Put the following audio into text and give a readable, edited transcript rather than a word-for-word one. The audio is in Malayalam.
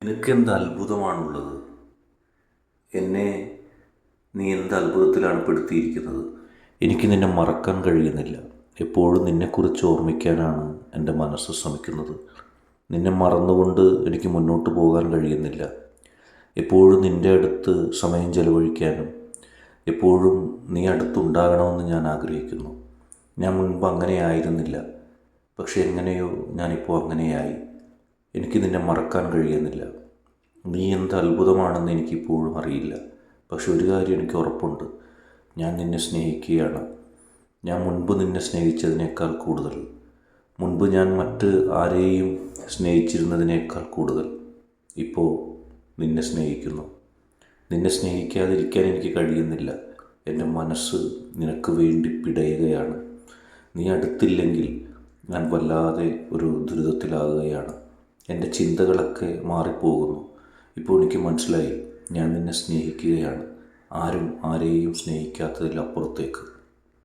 നിനക്കെന്ത് അത്ഭുതമാണുള്ളത്? എന്നെ നീ എന്ത് അത്ഭുതത്തിലാണ് പെടുത്തിയിരിക്കുന്നത്? എനിക്ക് നിന്നെ മറക്കാൻ കഴിയുന്നില്ല. എപ്പോഴും നിന്നെക്കുറിച്ച് ഓർമ്മിക്കാനാണ് എൻ്റെ മനസ്സ് ശ്രമിക്കുന്നത്. നിന്നെ മറന്നുകൊണ്ട് എനിക്ക് മുന്നോട്ട് പോകാൻ കഴിയുന്നില്ല. എപ്പോഴും നിൻ്റെ അടുത്ത് സമയം ചെലവഴിക്കാനും എപ്പോഴും നീ അടുത്തുണ്ടാകണമെന്ന് ഞാൻ ആഗ്രഹിക്കുന്നു. ഞാൻ മുൻപ് അങ്ങനെയായിരുന്നില്ല, പക്ഷെ എങ്ങനെയോ ഞാനിപ്പോൾ അങ്ങനെയായി. എനിക്ക് നിന്നെ മറക്കാൻ കഴിയുന്നില്ല. നീ എന്ത് അത്ഭുതമാണെന്ന് എനിക്കിപ്പോഴും അറിയില്ല. പക്ഷെ ഒരു കാര്യം എനിക്ക് ഉറപ്പുണ്ട്, ഞാൻ നിന്നെ സ്നേഹിക്കുകയാണ്. ഞാൻ മുൻപ് നിന്നെ സ്നേഹിച്ചതിനേക്കാൾ കൂടുതൽ, മുൻപ് ഞാൻ മറ്റ് ആരെയും സ്നേഹിച്ചിരുന്നതിനേക്കാൾ കൂടുതൽ ഇപ്പോൾ നിന്നെ സ്നേഹിക്കുന്നു. നിന്നെ സ്നേഹിക്കാതിരിക്കാൻ എനിക്ക് കഴിയുന്നില്ല. എൻ്റെ മനസ്സ് നിനക്ക് വേണ്ടി പിടയുകയാണ്. നീ അടുത്തില്ലെങ്കിൽ ഞാൻ വല്ലാതെ ഒരു ദുരിതത്തിലാകുകയാണ്. എൻ്റെ ചിന്തകളൊക്കെ മാറിപ്പോകുന്നു. ഇപ്പോൾ എനിക്ക് മനസ്സിലായി, ഞാൻ നിന്നെ സ്നേഹിക്കുകയാണ്. ആരും ആരെയും സ്നേഹിക്കാത്തതിലപ്പുറത്തേക്ക്.